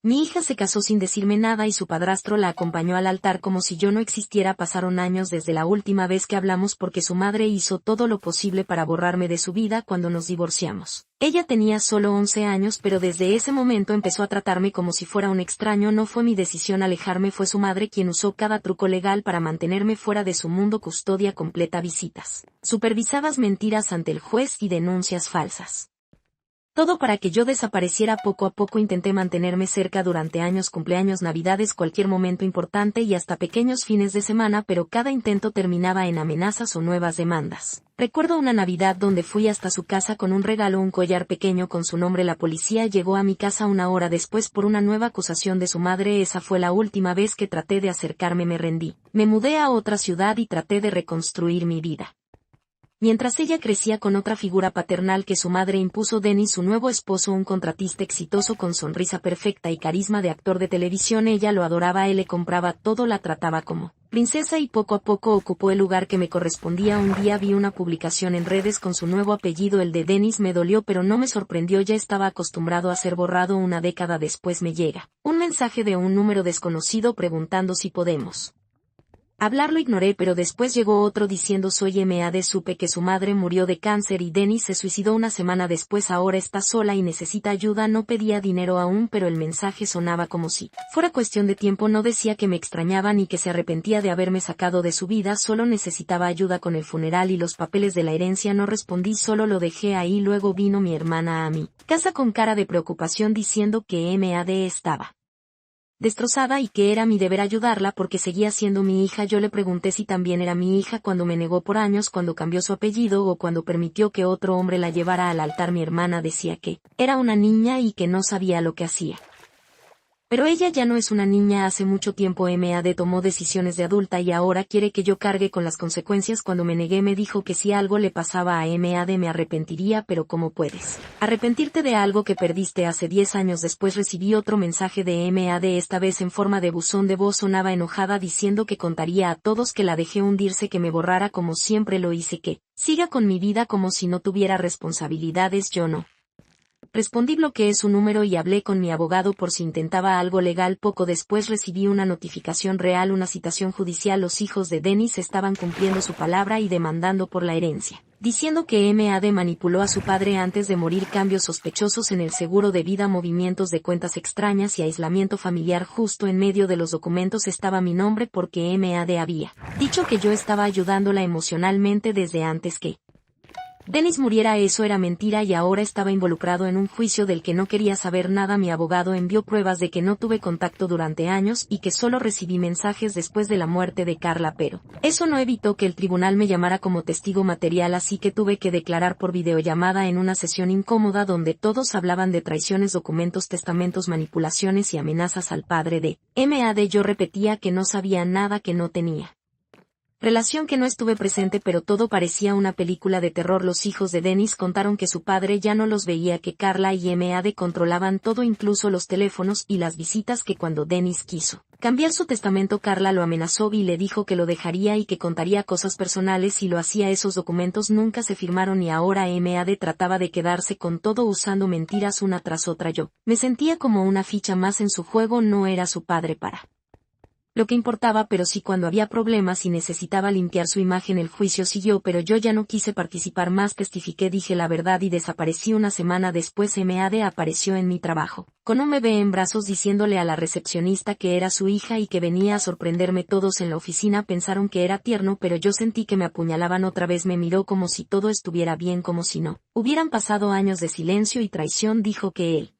Mi hija se casó sin decirme nada y su padrastro la acompañó al altar como si yo no existiera. Pasaron años desde la última vez que hablamos porque su madre hizo todo lo posible para borrarme de su vida cuando nos divorciamos. Ella tenía solo 11 años, pero desde ese momento empezó a tratarme como si fuera un extraño. No fue mi decisión alejarme, fue su madre quien usó cada truco legal para mantenerme fuera de su mundo. Custodia completa, visitas supervisadas, mentiras ante el juez y denuncias falsas. Todo para que yo desapareciera. Poco a poco intenté mantenerme cerca durante años, cumpleaños, navidades, cualquier momento importante y hasta pequeños fines de semana, pero cada intento terminaba en amenazas o nuevas demandas. Recuerdo una Navidad donde fui hasta su casa con un regalo, un collar pequeño con su nombre. La policía llegó a mi casa una hora después por una nueva acusación de su madre. Esa fue la última vez que traté de acercarme. Me rendí. Me mudé a otra ciudad y traté de reconstruir mi vida. Mientras ella crecía con otra figura paternal que su madre impuso, Dennis, su nuevo esposo, un contratista exitoso con sonrisa perfecta y carisma de actor de televisión. Ella lo adoraba, él le compraba todo, la trataba como princesa y poco a poco ocupó el lugar que me correspondía. Un día vi una publicación en redes con su nuevo apellido, el de Dennis. Me dolió pero no me sorprendió, ya estaba acostumbrado a ser borrado. Una década después me llega un mensaje de un número desconocido preguntando si podemos hablar. Lo ignoré, pero después llegó otro diciendo soy MAD. Supe que su madre murió de cáncer y Dennis se suicidó una semana después. Ahora está sola y necesita ayuda. No pedía dinero aún, pero el mensaje sonaba como si fuera cuestión de tiempo. No decía que me extrañaba ni que se arrepentía de haberme sacado de su vida, solo necesitaba ayuda con el funeral y los papeles de la herencia. No respondí, solo lo dejé ahí. Luego vino mi hermana a mi casa con cara de preocupación diciendo que MAD estaba destrozada y que era mi deber ayudarla porque seguía siendo mi hija. Yo le pregunté si también era mi hija cuando me negó por años, cuando cambió su apellido o cuando permitió que otro hombre la llevara al altar. Mi hermana decía que era una niña y que no sabía lo que hacía. Pero ella ya no es una niña. Hace mucho tiempo MAD tomó decisiones de adulta y ahora quiere que yo cargue con las consecuencias. Cuando me negué me dijo que si algo le pasaba a MAD me arrepentiría. Pero ¿cómo puedes arrepentirte de algo que perdiste hace 10 años? Después recibí otro mensaje de MAD, esta vez en forma de buzón de voz. Sonaba enojada diciendo que contaría a todos que la dejé hundirse, que me borrara como siempre lo hice, que siga con mi vida como si no tuviera responsabilidades. Yo no respondí, bloqueé su número y hablé con mi abogado por si intentaba algo legal. Poco después recibí una notificación real, una citación judicial. Los hijos de Dennis estaban cumpliendo su palabra y demandando por la herencia, diciendo que MAD manipuló a su padre antes de morir. Cambios sospechosos en el seguro de vida, movimientos de cuentas extrañas y aislamiento familiar. Justo en medio de los documentos estaba mi nombre porque MAD había dicho que yo estaba ayudándola emocionalmente desde antes que Dennis muriera. Eso era mentira y ahora estaba involucrado en un juicio del que no quería saber nada. Mi abogado envió pruebas de que no tuve contacto durante años y que solo recibí mensajes después de la muerte de Carla, pero eso no evitó que el tribunal me llamara como testigo material, así que tuve que declarar por videollamada en una sesión incómoda donde todos hablaban de traiciones, documentos, testamentos, manipulaciones y amenazas al padre de MAD. Yo repetía que no sabía nada, que no tenía relación, que no estuve presente, pero todo parecía una película de terror. Los hijos de Dennis contaron que su padre ya no los veía, que Carla y MAD controlaban todo, incluso los teléfonos y las visitas, que cuando Dennis quiso cambiar su testamento, Carla lo amenazó y le dijo que lo dejaría y que contaría cosas personales si lo hacía. Esos documentos nunca se firmaron y ahora MAD trataba de quedarse con todo usando mentiras una tras otra. Yo me sentía como una ficha más en su juego. No era su padre para lo que importaba, pero sí cuando había problemas y necesitaba limpiar su imagen. El juicio siguió, pero yo ya no quise participar más. Testifiqué, dije la verdad y desaparecí. Una semana después MAD apareció en mi trabajo, con un bebé en brazos, diciéndole a la recepcionista que era su hija y que venía a sorprenderme. Todos en la oficina pensaron que era tierno, pero yo sentí que me apuñalaban. Otra vez me miró como si todo estuviera bien, como si no hubieran pasado años de silencio y traición. Dijo que él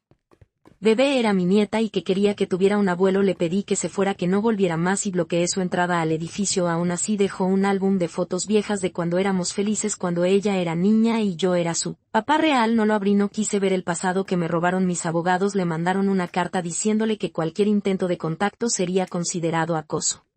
bebé era mi nieta y que quería que tuviera un abuelo. Le pedí que se fuera, que no volviera más y bloqueé su entrada al edificio. Aún así dejó un álbum de fotos viejas de cuando éramos felices, cuando ella era niña y yo era su papá real. No lo abrí, no quise ver el pasado que me robaron. Mis abogados le mandaron una carta diciéndole que cualquier intento de contacto sería considerado acoso.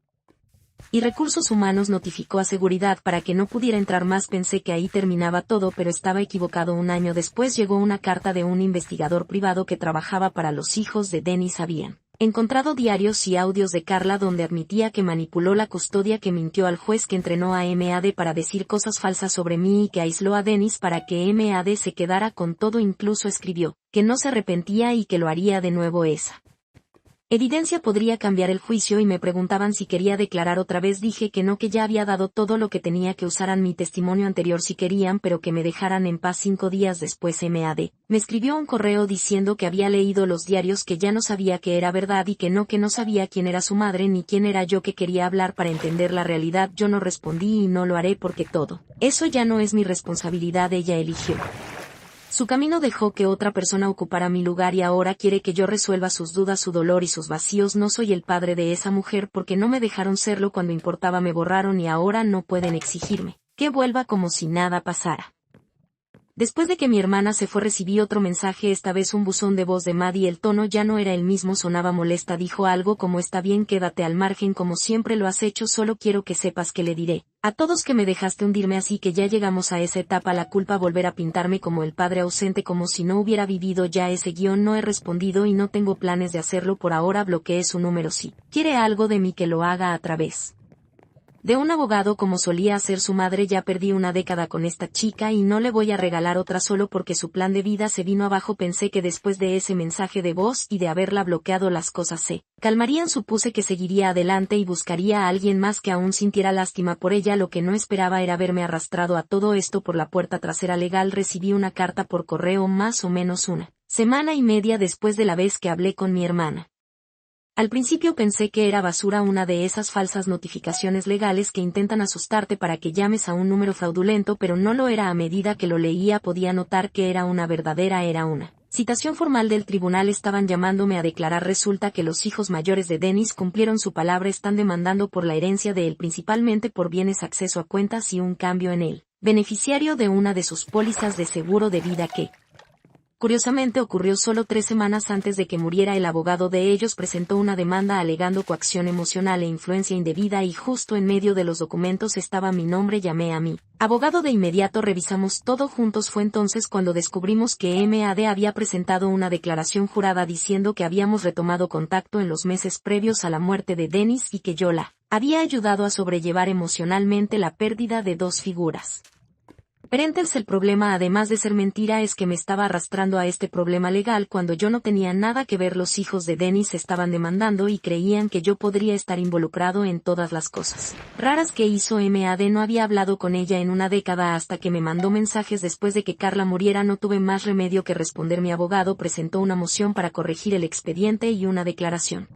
Y Recursos Humanos notificó a Seguridad para que no pudiera entrar más. Pensé que ahí terminaba todo, pero estaba equivocado. Un año después llegó una carta de un investigador privado que trabajaba para los hijos de Dennis. Habían encontrado diarios y audios de Carla donde admitía que manipuló la custodia, que mintió al juez, que entrenó a MAD para decir cosas falsas sobre mí y que aisló a Dennis para que MAD se quedara con todo. Incluso escribió que no se arrepentía y que lo haría de nuevo. Esa evidencia podría cambiar el juicio y me preguntaban si quería declarar otra vez. Dije que no, que ya había dado todo lo que tenía, que usaran mi testimonio anterior si querían, pero que me dejaran en paz. 5 días después MAD me escribió un correo diciendo que había leído los diarios, que ya no sabía que era verdad y que no sabía quién era su madre ni quién era yo, que quería hablar para entender la realidad. Yo no respondí y no lo haré porque todo eso ya no es mi responsabilidad. Ella eligió su camino, dejó que otra persona ocupara mi lugar y ahora quiere que yo resuelva sus dudas, su dolor y sus vacíos. No soy el padre de esa mujer porque no me dejaron serlo cuando importaba, me borraron y ahora no pueden exigirme que vuelva como si nada pasara. Después de que mi hermana se fue recibí otro mensaje, esta vez un buzón de voz de Maddie. El tono ya no era el mismo, sonaba molesta. Dijo algo como: está bien, quédate al margen como siempre lo has hecho, solo quiero que sepas que le diré a todos que me dejaste hundirme, así que ya llegamos a esa etapa. La culpa, volver a pintarme como el padre ausente, como si no hubiera vivido ya ese guión. No he respondido y no tengo planes de hacerlo por ahora. Bloqueé su número. Si quiere algo de mí, que lo haga a través de un abogado como solía hacer su madre. Ya perdí una década con esta chica y no le voy a regalar otra solo porque su plan de vida se vino abajo. Pensé que después de ese mensaje de voz y de haberla bloqueado las cosas se calmarían. Supuse que seguiría adelante y buscaría a alguien más que aún sintiera lástima por ella. Lo que no esperaba era verme arrastrado a todo esto por la puerta trasera legal. Recibí una carta por correo más o menos una semana y media después de la vez que hablé con mi hermana. Al principio pensé que era basura, una de esas falsas notificaciones legales que intentan asustarte para que llames a un número fraudulento, pero no lo era. A medida que lo leía podía notar que era una citación formal del tribunal. Estaban llamándome a declarar. Resulta que los hijos mayores de Dennis cumplieron su palabra. Están demandando por la herencia de él, principalmente por bienes, acceso a cuentas y un cambio en él, beneficiario de una de sus pólizas de seguro de vida que, curiosamente, ocurrió solo 3 semanas antes de que muriera. El abogado de ellos presentó una demanda alegando coacción emocional e influencia indebida y justo en medio de los documentos estaba mi nombre. Llamé a mi abogado de inmediato, revisamos todo juntos. Fue entonces cuando descubrimos que MAD había presentado una declaración jurada diciendo que habíamos retomado contacto en los meses previos a la muerte de Dennis y que yo la había ayudado a sobrellevar emocionalmente la pérdida de 2 figuras parentales. El problema, además de ser mentira, es que me estaba arrastrando a este problema legal cuando yo no tenía nada que ver. Los hijos de Dennis estaban demandando y creían que yo podría estar involucrado en todas las cosas raras que hizo MAD. No había hablado con ella en una década hasta que me mandó mensajes después de que Carla muriera. No tuve más remedio que responder. Mi abogado presentó una moción para corregir el expediente y una declaración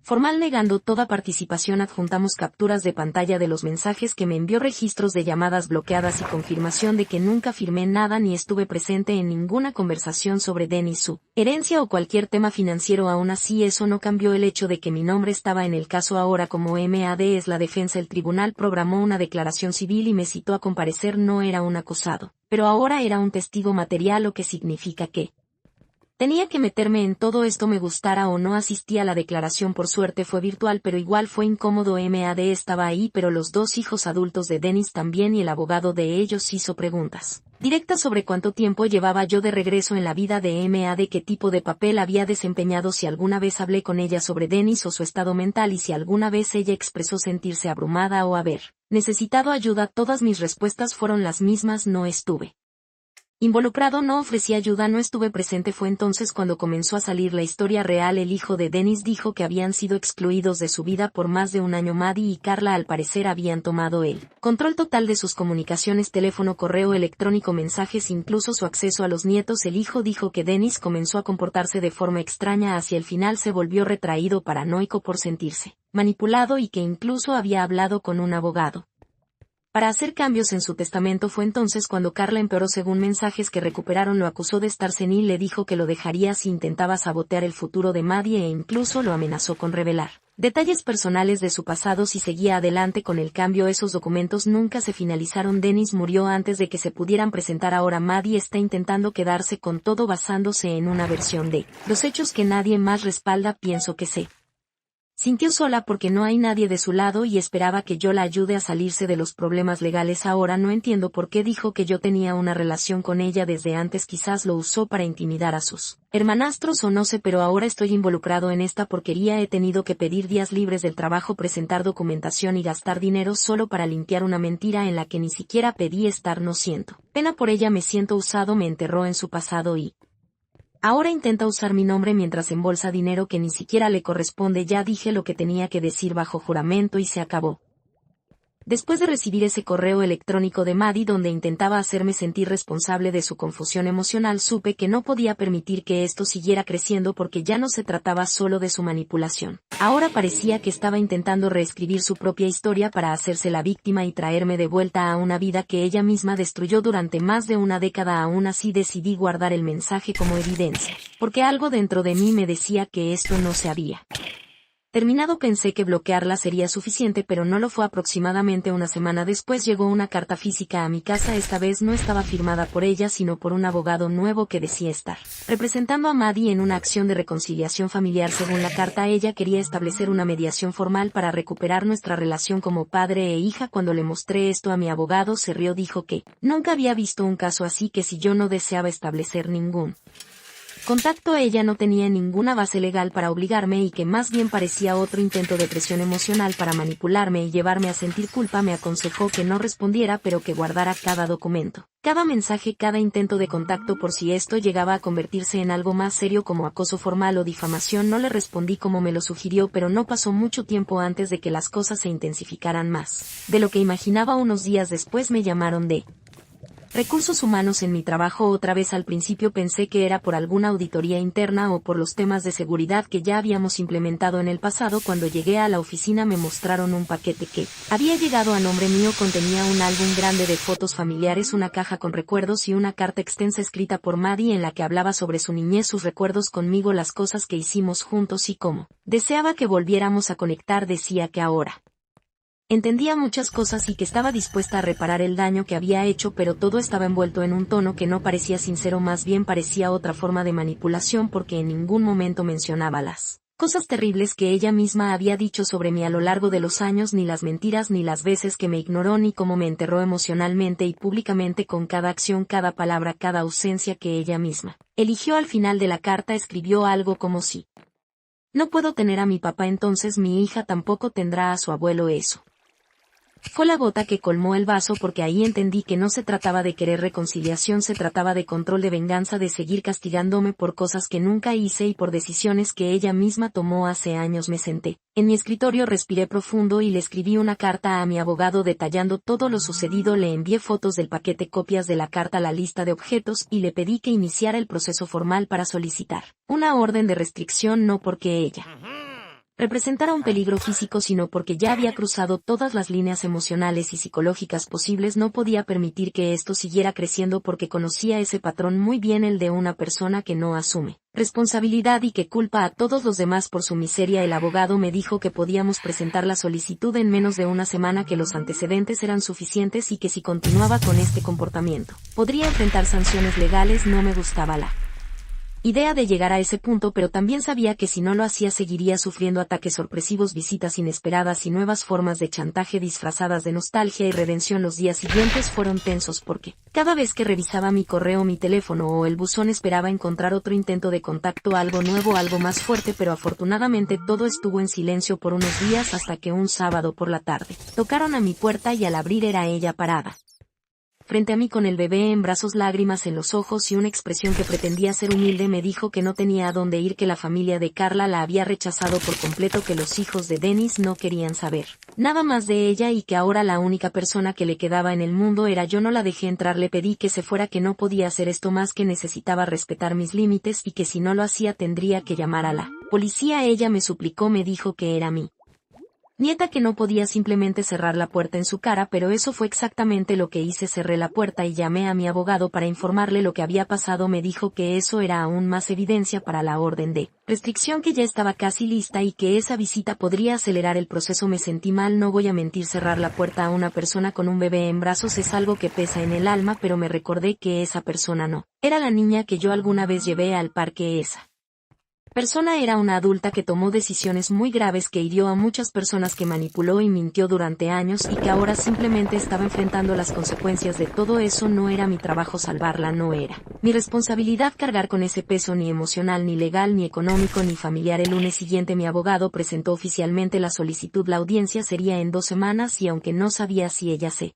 formal negando toda participación. Adjuntamos capturas de pantalla de los mensajes que me envió, registros de llamadas bloqueadas y confirmación de que nunca firmé nada ni estuve presente en ninguna conversación sobre Dennis, su herencia o cualquier tema financiero. Aún así, eso no cambió el hecho de que mi nombre estaba en el caso. Ahora, como MAD es la defensa, el tribunal programó una declaración civil y me citó a comparecer. No era un acusado, pero ahora era un testigo material, lo que significa que tenía que meterme en todo esto, me gustara o no. Asistí a la declaración, por suerte fue virtual, pero igual fue incómodo. MAD estaba ahí, pero los 2 hijos adultos de Dennis también, y el abogado de ellos hizo preguntas directas sobre cuánto tiempo llevaba yo de regreso en la vida de MAD, qué tipo de papel había desempeñado, si alguna vez hablé con ella sobre Dennis o su estado mental y si alguna vez ella expresó sentirse abrumada o haber necesitado ayuda. Todas mis respuestas fueron las mismas: no estuve involucrado, no ofrecí ayuda, no estuve presente. Fue entonces cuando comenzó a salir la historia real. El hijo de Dennis dijo que habían sido excluidos de su vida por más de un año. Maddie y Carla al parecer habían tomado el control total de sus comunicaciones, teléfono, correo electrónico, mensajes, incluso su acceso a los nietos. El hijo dijo que Dennis comenzó a comportarse de forma extraña. Hacia el final se volvió retraído, paranoico por sentirse manipulado y que incluso había hablado con un abogado para hacer cambios en su testamento. Fue entonces cuando Carla empeoró. Según mensajes que recuperaron, lo acusó de estar senil, le dijo que lo dejaría si intentaba sabotear el futuro de Maddie e incluso lo amenazó con revelar detalles personales de su pasado si seguía adelante con el cambio. Esos documentos nunca se finalizaron. Dennis murió antes de que se pudieran presentar. Ahora Maddie está intentando quedarse con todo basándose en una versión de los hechos que nadie más respalda. Pienso que se sintió sola porque no hay nadie de su lado y esperaba que yo la ayude a salirse de los problemas legales. Ahora no entiendo por qué dijo que yo tenía una relación con ella desde antes. Quizás lo usó para intimidar a sus hermanastros o no sé, pero ahora estoy involucrado en esta porquería. He tenido que pedir días libres del trabajo, presentar documentación y gastar dinero solo para limpiar una mentira en la que ni siquiera pedí estar. No siento pena por ella, me siento usado. Me enterró en su pasado y Ahora intenta usar mi nombre mientras embolsa dinero que ni siquiera le corresponde. Ya dije lo que tenía que decir bajo juramento y se acabó. Después de recibir ese correo electrónico de Maddie donde intentaba hacerme sentir responsable de su confusión emocional, supe que no podía permitir que esto siguiera creciendo porque ya no se trataba solo de su manipulación. Ahora parecía que estaba intentando reescribir su propia historia para hacerse la víctima y traerme de vuelta a una vida que ella misma destruyó durante más de una década. Aún así decidí guardar el mensaje como evidencia, porque algo dentro de mí me decía que esto no se había terminado. Pensé que bloquearla sería suficiente, pero no lo fue. Aproximadamente una semana después llegó una carta física a mi casa. Esta vez no estaba firmada por ella, sino por un abogado nuevo que decía estar representando a Maddie en una acción de reconciliación familiar. Según la carta, ella quería establecer una mediación formal para recuperar nuestra relación como padre e hija. Cuando le mostré esto a mi abogado, se rió. Dijo que nunca había visto un caso así, que si yo no deseaba establecer ningún contacto, ella no tenía ninguna base legal para obligarme y que más bien parecía otro intento de presión emocional para manipularme y llevarme a sentir culpa. Me aconsejó que no respondiera, pero que guardara cada documento, cada mensaje, cada intento de contacto por si esto llegaba a convertirse en algo más serio como acoso formal o difamación. No le respondí como me lo sugirió, pero no pasó mucho tiempo antes de que las cosas se intensificaran más de lo que imaginaba. Unos días después me llamaron de Recursos Humanos en mi trabajo otra vez. Al principio pensé que era por alguna auditoría interna o por los temas de seguridad que ya habíamos implementado en el pasado. Cuando llegué a la oficina me mostraron un paquete que había llegado a nombre mío. Contenía un álbum grande de fotos familiares, una caja con recuerdos y una carta extensa escrita por Maddie en la que hablaba sobre su niñez, sus recuerdos conmigo, las cosas que hicimos juntos y cómo deseaba que volviéramos a conectar. Decía que ahora entendía muchas cosas y que estaba dispuesta a reparar el daño que había hecho, pero todo estaba envuelto en un tono que no parecía sincero, más bien parecía otra forma de manipulación, porque en ningún momento mencionaba las cosas terribles que ella misma había dicho sobre mí a lo largo de los años, ni las mentiras, ni las veces que me ignoró, ni cómo me enterró emocionalmente y públicamente con cada acción, cada palabra, cada ausencia que ella misma eligió. Al final de la carta escribió algo como si no puedo tener a mi papá, entonces mi hija tampoco tendrá a su abuelo. Eso fue la gota que colmó el vaso, porque ahí entendí que no se trataba de querer reconciliación, se trataba de control, de venganza, de seguir castigándome por cosas que nunca hice y por decisiones que ella misma tomó hace años. Me senté en mi escritorio, respiré profundo y le escribí una carta a mi abogado detallando todo lo sucedido. Le envié fotos del paquete, copias de la carta, la lista de objetos, y le pedí que iniciara el proceso formal para solicitar una orden de restricción, no porque ella representara un peligro físico, sino porque ya había cruzado todas las líneas emocionales y psicológicas posibles. No podía permitir que esto siguiera creciendo, porque conocía ese patrón muy bien, el de una persona que no asume responsabilidad y que culpa a todos los demás por su miseria. El abogado me dijo que podíamos presentar la solicitud en menos de una semana, que los antecedentes eran suficientes y que si continuaba con este comportamiento podría enfrentar sanciones legales. No me gustaba la idea de llegar a ese punto, pero también sabía que si no lo hacía seguiría sufriendo ataques sorpresivos, visitas inesperadas y nuevas formas de chantaje disfrazadas de nostalgia y redención. Los días siguientes fueron tensos, porque cada vez que revisaba mi correo, mi teléfono o el buzón esperaba encontrar otro intento de contacto, algo nuevo, algo más fuerte, pero afortunadamente todo estuvo en silencio por unos días, hasta que un sábado por la tarde tocaron a mi puerta y al abrir era ella parada frente a mí con el bebé en brazos, lágrimas en los ojos y una expresión que pretendía ser humilde. Me dijo que no tenía a dónde ir, que la familia de Carla la había rechazado por completo, que los hijos de Dennis no querían saber nada más de ella y que ahora la única persona que le quedaba en el mundo era yo. No la dejé entrar, le pedí que se fuera, que no podía hacer esto más, que necesitaba respetar mis límites y que si no lo hacía tendría que llamar a la policía. Ella me suplicó, me dijo que era mi nieta, que no podía simplemente cerrar la puerta en su cara, pero eso fue exactamente lo que hice. Cerré la puerta y llamé a mi abogado para informarle lo que había pasado. Me dijo que eso era aún más evidencia para la orden de restricción, que ya estaba casi lista y que esa visita podría acelerar el proceso. Me sentí mal, no voy a mentir, cerrar la puerta a una persona con un bebé en brazos es algo que pesa en el alma, pero me recordé que esa persona no era la niña que yo alguna vez llevé al parque. Esa persona era una adulta que tomó decisiones muy graves, que hirió a muchas personas, que manipuló y mintió durante años y que ahora simplemente estaba enfrentando las consecuencias de todo eso. No era mi trabajo salvarla, no era mi responsabilidad cargar con ese peso, ni emocional, ni legal, ni económico, ni familiar. El lunes siguiente mi abogado presentó oficialmente la solicitud. La audiencia sería en 2 semanas y aunque no sabía si ella se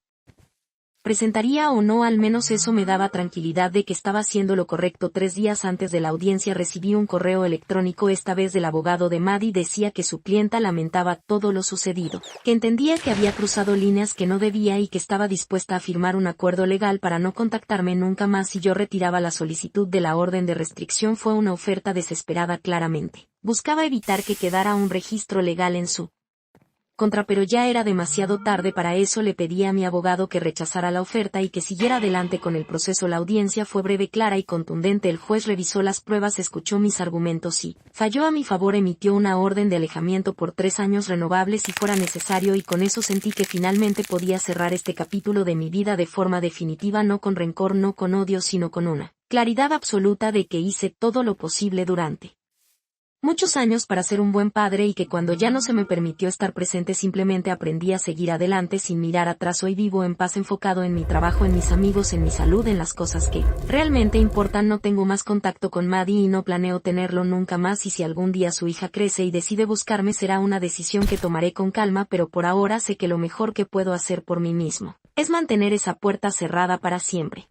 presentaría o no, al menos eso me daba tranquilidad de que estaba haciendo lo correcto. 3 días antes de la audiencia recibí un correo electrónico, esta vez del abogado de Maddie. Decía que su clienta lamentaba todo lo sucedido, que entendía que había cruzado líneas que no debía y que estaba dispuesta a firmar un acuerdo legal para no contactarme nunca más si yo retiraba la solicitud de la orden de restricción. Fue una oferta desesperada, claramente. Buscaba evitar que quedara un registro legal en su contra, pero ya era demasiado tarde para eso. Le pedí a mi abogado que rechazara la oferta y que siguiera adelante con el proceso. La audiencia fue breve, clara y contundente. El juez revisó las pruebas, escuchó mis argumentos y falló a mi favor. Emitió una orden de alejamiento por 3 años renovables si fuera necesario, y con eso sentí que finalmente podía cerrar este capítulo de mi vida de forma definitiva, no con rencor, no con odio, sino con una claridad absoluta de que hice todo lo posible durante muchos años para ser un buen padre, y que cuando ya no se me permitió estar presente simplemente aprendí a seguir adelante sin mirar atrás. Hoy vivo en paz, enfocado en mi trabajo, en mis amigos, en mi salud, en las cosas que realmente importan. No tengo más contacto con Maddie y no planeo tenerlo nunca más, y si algún día su hija crece y decide buscarme, será una decisión que tomaré con calma, pero por ahora sé que lo mejor que puedo hacer por mí mismo es mantener esa puerta cerrada para siempre.